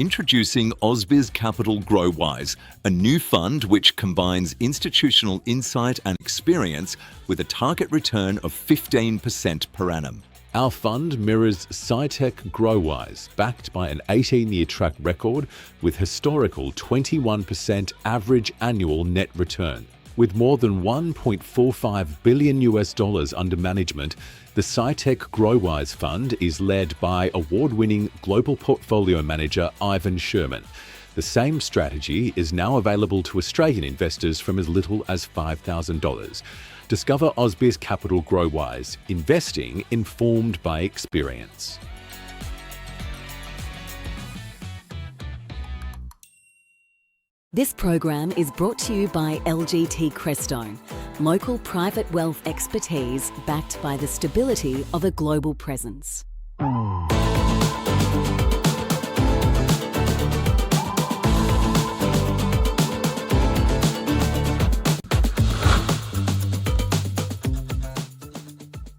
Introducing Ausbiz Capital GrowWise, a new fund which combines institutional insight and experience with a target return of 15% per annum. Our fund mirrors SciTech GrowWise, backed by an 18-year track record with historical 21% average annual net return. With more than $1.45 billion under management, the SciTech GrowWise Fund is led by award-winning global portfolio manager Ivan Sherman. The same strategy is now available to Australian investors from as little as $5,000. Discover Ausbiz Capital GrowWise, investing informed by experience. This program is brought to you by LGT Crestone, local private wealth expertise backed by the stability of a global presence.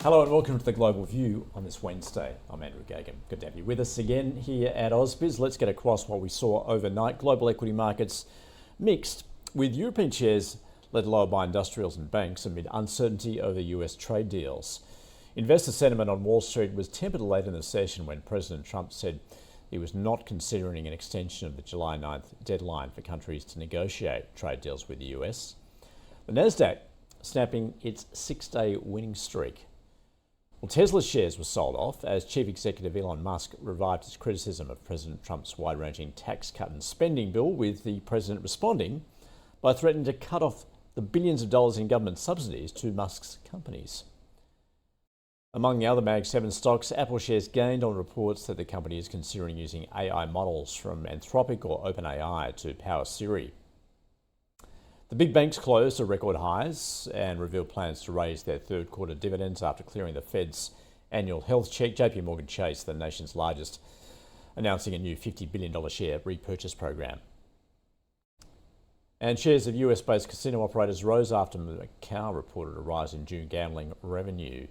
Hello and welcome to the Global View on this Wednesday. I'm Andrew Gagan. Good to have you with us again here at Ausbiz. Let's get across what we saw overnight. Global equity markets mixed, with European shares led lower by industrials and banks amid uncertainty over US trade deals. Investor sentiment on Wall Street was tempered late in the session when President Trump said he was not considering an extension of the July 9th deadline for countries to negotiate trade deals with the US. The NASDAQ snapping its six-day winning streak. Well, Tesla's shares were sold off as Chief Executive Elon Musk revived his criticism of President Trump's wide-ranging tax cut and spending bill, with the president responding by threatening to cut off the billions of dollars in government subsidies to Musk's companies. Among the other Mag 7 stocks, Apple shares gained on reports that the company is considering using AI models from Anthropic or OpenAI to power Siri. The big banks closed to record highs and revealed plans to raise their third quarter dividends after clearing the Fed's annual health check. JP Chase, the nation's largest, announcing a new $50 billion share repurchase program. And shares of US-based casino operators rose after Macau reported a rise in June gambling revenue.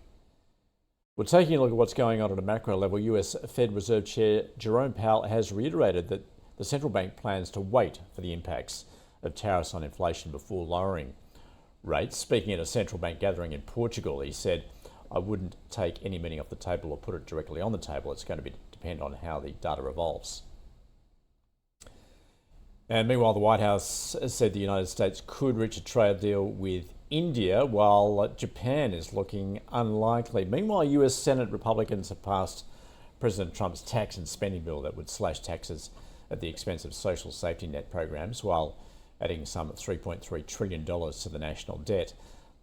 Well, taking a look at what's going on at a macro level, US Fed Reserve Chair Jerome Powell has reiterated that the central bank plans to wait for the impacts of tariffs on inflation before lowering rates. Speaking at a central bank gathering in Portugal, he said, "I wouldn't take any money off the table or put it directly on the table. It's going to depend on how the data evolves." And meanwhile, the White House said the United States could reach a trade deal with India, while Japan is looking unlikely. Meanwhile, US Senate Republicans have passed President Trump's tax and spending bill that would slash taxes at the expense of social safety net programs, while adding some $3.3 trillion to the national debt.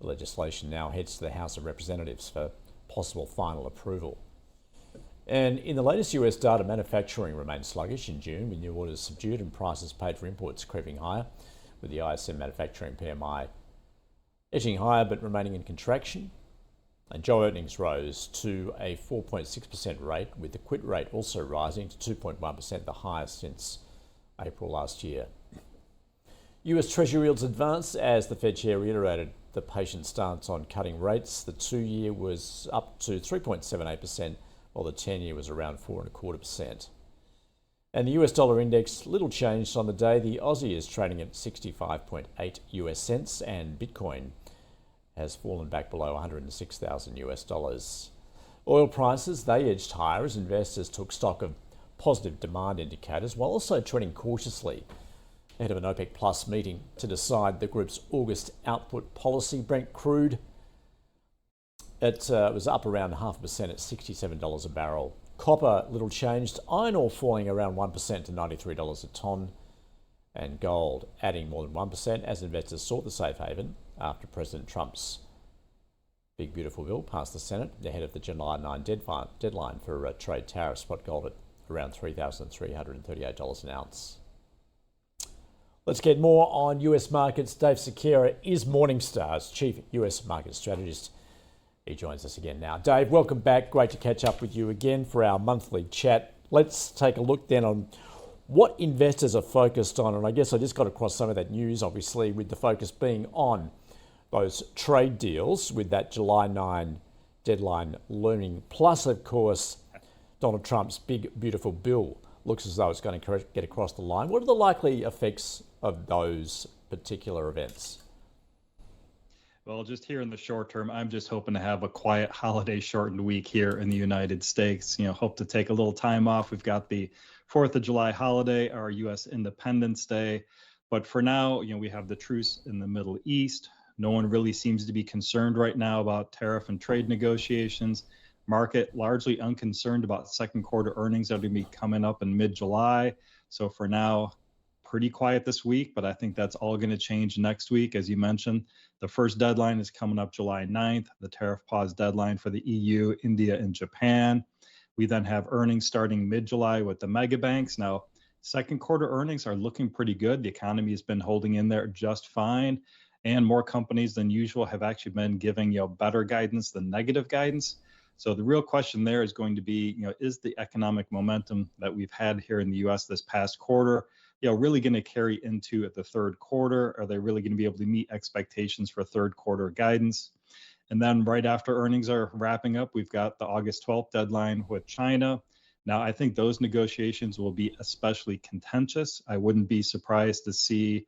The legislation now heads to the House of Representatives for possible final approval. And in the latest US data, manufacturing remained sluggish in June, with new orders subdued and prices paid for imports creeping higher, with the ISM manufacturing PMI edging higher but remaining in contraction. And job openings rose to a 4.6% rate, with the quit rate also rising to 2.1%, the highest since April last year. US Treasury yields advanced as the Fed chair reiterated the patient stance on cutting rates. The 2-year was up to 3.78%, while the 10-year was around 4.25%. And the US dollar index, little changed on the day. The Aussie is trading at 65.8 US cents, and Bitcoin has fallen back below 106,000 US dollars. Oil prices, they edged higher as investors took stock of positive demand indicators, while also treading cautiously ahead of an OPEC Plus meeting to decide the group's August output policy. Brent crude, it was up around 0.5% at $67 a barrel. Copper, little changed. Iron ore falling around 1% to $93 a tonne. And gold adding more than 1% as investors sought the safe haven after President Trump's big beautiful bill passed the Senate ahead of the July 9 deadline for trade tariffs. Spot gold at around $3,338 an ounce. Let's get more on US markets. Dave Sekera is Morningstar's Chief US Market Strategist. He joins us again now. Dave, welcome back. Great to catch up with you again for our monthly chat. Let's take a look then on what investors are focused on. And I guess I just got across some of that news, obviously, with the focus being on those trade deals with that July 9 deadline looming. Plus, of course, Donald Trump's big, beautiful bill looks as though it's going to get across the line. What are the likely effects of those particular events? Well, just here in the short term, I'm just hoping to have a quiet holiday shortened week here in the United States. Hope to take a little time off. We've got the 4th of July holiday, our U.S. Independence Day. But for now, we have the truce in the Middle East. No one really seems to be concerned right now about tariff and trade negotiations. Market largely unconcerned about second quarter earnings that are going to be coming up in mid-July. So for now, pretty quiet this week, but I think that's all going to change next week. As you mentioned, the first deadline is coming up July 9th, the tariff pause deadline for the EU, India, and Japan. We then have earnings starting mid-July with the mega banks. Now, second quarter earnings are looking pretty good. The economy has been holding in there just fine, and more companies than usual have actually been giving better guidance than negative guidance. So the real question there is going to be, is the economic momentum that we've had here in the U.S. this past quarter, really going to carry into the third quarter? Are they really going to be able to meet expectations for third quarter guidance? And then right after earnings are wrapping up, we've got the August 12th deadline with China. Now, I think those negotiations will be especially contentious. I wouldn't be surprised to see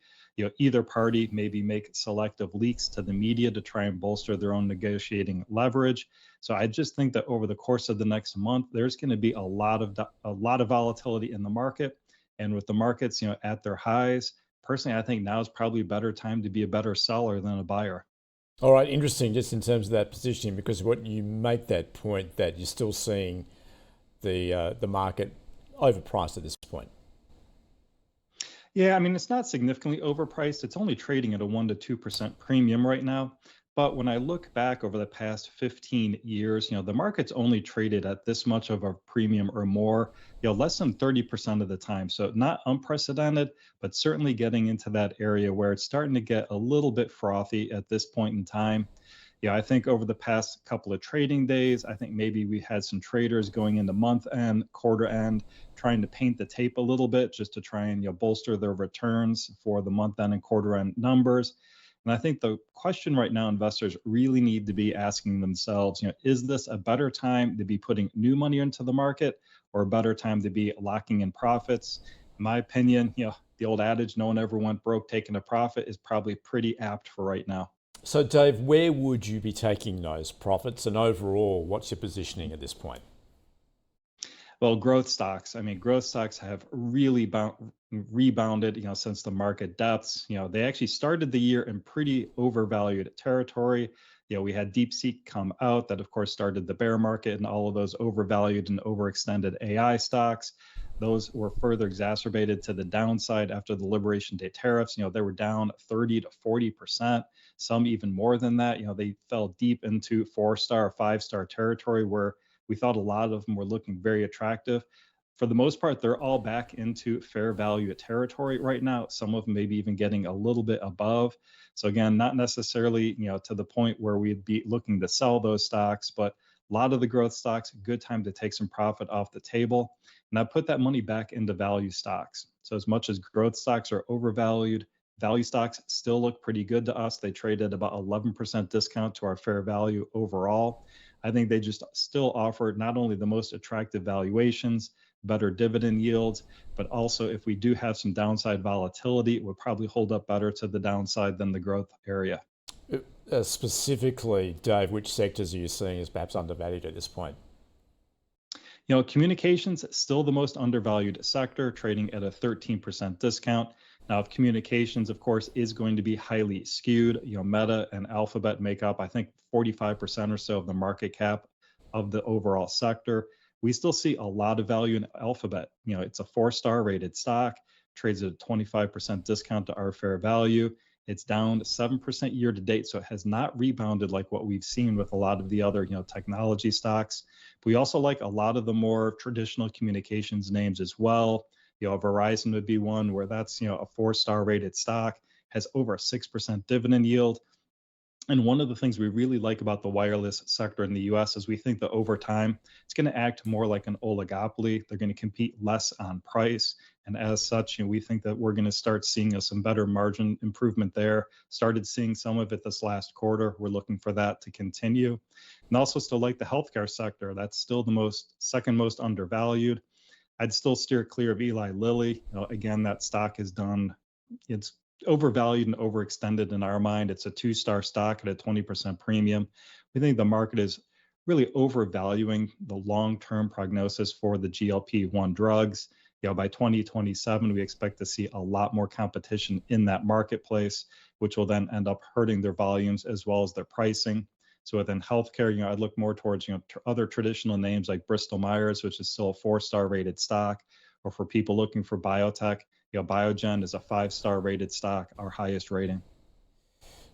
either party maybe make selective leaks to the media to try and bolster their own negotiating leverage. So I just think that over the course of the next month, there's going to be a lot of volatility in the market. And with the markets, at their highs, personally, I think now is probably a better time to be a better seller than a buyer. All right, interesting, just in terms of that positioning, because what you make that point that you're still seeing the market overpriced at this point. Yeah, I mean, it's not significantly overpriced. It's only trading at a 1% to 2% premium right now. But when I look back over the past 15 years, the market's only traded at this much of a premium or more, less than 30% of the time. So not unprecedented, but certainly getting into that area where it's starting to get a little bit frothy at this point in time. I think over the past couple of trading days, I think maybe we had some traders going into month end, quarter end, trying to paint the tape a little bit just to try and bolster their returns for the month end and quarter end numbers. And I think the question right now, investors really need to be asking themselves, is this a better time to be putting new money into the market or a better time to be locking in profits? In my opinion, the old adage, no one ever went broke taking a profit, is probably pretty apt for right now. So Dave, where would you be taking those profits, and overall, what's your positioning at this point? Well, growth stocks. I mean, growth stocks have really rebounded, since the market depths. They actually started the year in pretty overvalued territory. We had DeepSeek come out that, of course, started the bear market, and all of those overvalued and overextended AI stocks. Those were further exacerbated to the downside after the Liberation Day tariffs. They were down 30 to 40%, some even more than that. They fell deep into 4-star, 5-star territory where we thought a lot of them were looking very attractive. For the most part, they're all back into fair value territory right now. Some of them maybe even getting a little bit above. So again, not necessarily, to the point where we'd be looking to sell those stocks, but a lot of the growth stocks, good time to take some profit off the table. And I put that money back into value stocks. So as much as growth stocks are overvalued, value stocks still look pretty good to us. They trade at about 11% discount to our fair value overall. I think they just still offer not only the most attractive valuations, better dividend yields, but also if we do have some downside volatility, it would probably hold up better to the downside than the growth area. Specifically, Dave, which sectors are you seeing as perhaps undervalued at this point? Communications still the most undervalued sector, trading at a 13% discount. Now, if communications, of course, is going to be highly skewed, Meta and Alphabet make up, I think, 45% or so of the market cap of the overall sector. We still see a lot of value in Alphabet. It's a 4-star rated stock, trades at a 25% discount to our fair value. It's down 7% year to date, so it has not rebounded like what we've seen with a lot of the other, technology stocks. We also like a lot of the more traditional communications names as well. Verizon would be one where that's, a 4-star rated stock, has over a 6% dividend yield. And one of the things we really like about the wireless sector in the US is we think that over time, it's going to act more like an oligopoly. They're going to compete less on price. And as such, we think that we're going to start seeing some better margin improvement there. Started seeing some of it this last quarter. We're looking for that to continue. And also still like the healthcare sector. That's still the second most undervalued. I'd still steer clear of Eli Lilly. Again, that stock is done. It's overvalued and overextended in our mind. It's a 2-star stock at a 20% premium. We think the market is really overvaluing the long-term prognosis for the GLP-1 drugs. By 2027, we expect to see a lot more competition in that marketplace, which will then end up hurting their volumes as well as their pricing. So within healthcare, I'd look more towards other traditional names like Bristol Myers, which is still a 4-star rated stock, or for people looking for biotech, Biogen is a 5-star rated stock, our highest rating.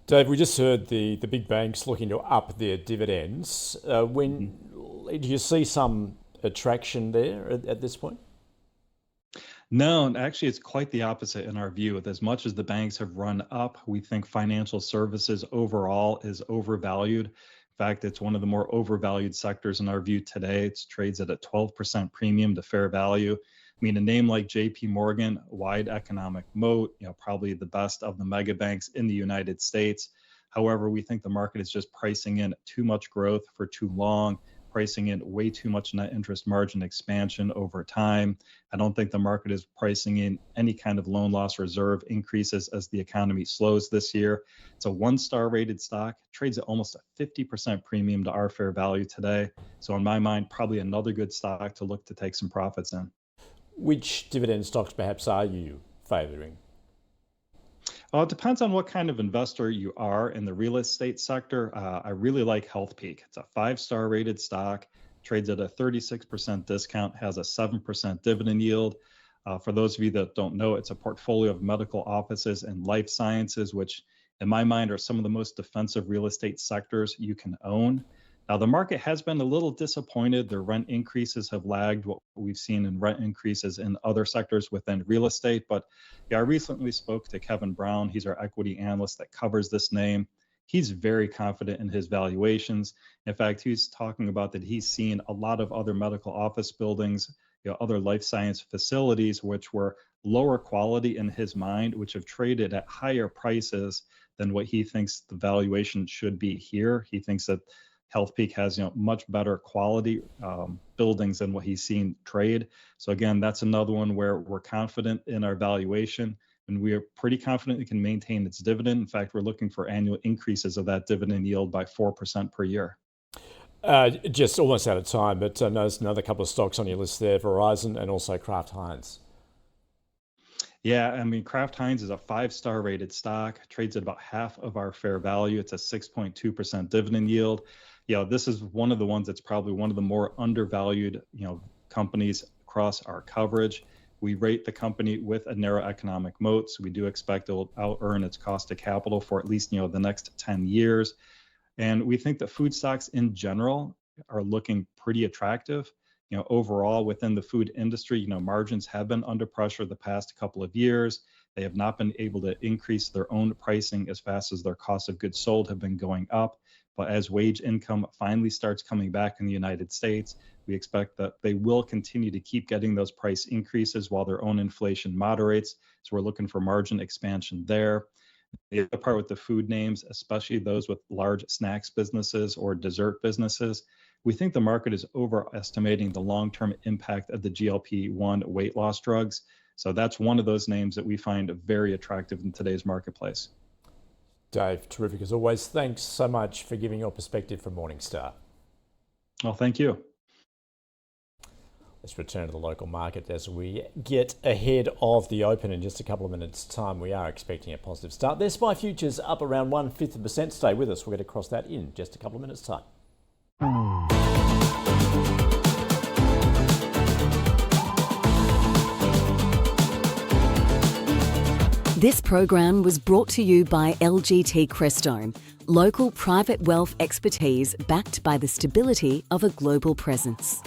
Dave, we just heard the big banks looking to up their dividends. Do you see some attraction there at this point? No, and actually it's quite the opposite in our view. With as much as the banks have run up, we think financial services overall is overvalued. In fact, it's one of the more overvalued sectors in our view today. It trades at a 12% premium to fair value. I mean, a name like JP Morgan, wide economic moat, probably the best of the mega banks in the United States. However, we think the market is just pricing in too much growth for too long, pricing in way too much net interest margin expansion over time. I don't think the market is pricing in any kind of loan loss reserve increases as the economy slows this year. It's a 1-star rated stock, trades at almost a 50% premium to our fair value today. So in my mind, probably another good stock to look to take some profits in. Which dividend stocks perhaps are you favouring? It depends on what kind of investor you are in the real estate sector. I really like HealthPeak. It's a 5-star rated stock, trades at a 36% discount, has a 7% dividend yield. For those of you that don't know, it's a portfolio of medical offices and life sciences, which in my mind are some of the most defensive real estate sectors you can own. Now, the market has been a little disappointed. The rent increases have lagged what we've seen in rent increases in other sectors within real estate. But I recently spoke to Kevin Brown. He's our equity analyst that covers this name. He's very confident in his valuations. In fact, he's talking about that he's seen a lot of other medical office buildings, other life science facilities, which were lower quality in his mind, which have traded at higher prices than what he thinks the valuation should be here. He thinks that HealthPeak has much better quality buildings than what he's seen trade. So again, that's another one where we're confident in our valuation, and we are pretty confident it can maintain its dividend. In fact, we're looking for annual increases of that dividend yield by 4% per year. Just almost out of time, but there's another couple of stocks on your list there, Verizon and also Kraft Heinz. Yeah, I mean, Kraft Heinz is a 5-star rated stock, trades at about half of our fair value. It's a 6.2% dividend yield. This is one of the ones that's probably one of the more undervalued, companies across our coverage. We rate the company with a narrow economic moat, so we do expect it will out-earn its cost of capital for at least, the next 10 years. And we think that food stocks in general are looking pretty attractive. Overall within the food industry, margins have been under pressure the past couple of years. They have not been able to increase their own pricing as fast as their cost of goods sold have been going up. But as wage income finally starts coming back in the United States, we expect that they will continue to keep getting those price increases while their own inflation moderates. So we're looking for margin expansion there. The other part with the food names, especially those with large snacks businesses or dessert businesses, we think the market is overestimating the long-term impact of the GLP-1 weight loss drugs. So that's one of those names that we find very attractive in today's marketplace. Dave, terrific as always. Thanks so much for giving your perspective from Morningstar. Well, thank you. Let's return to the local market as we get ahead of the open in just a couple of minutes' time. We are expecting a positive start. Their SPY futures up around 1/5%. Stay with us. We're going to cross that in just a couple of minutes' time. This program was brought to you by LGT Crestone, local private wealth expertise backed by the stability of a global presence.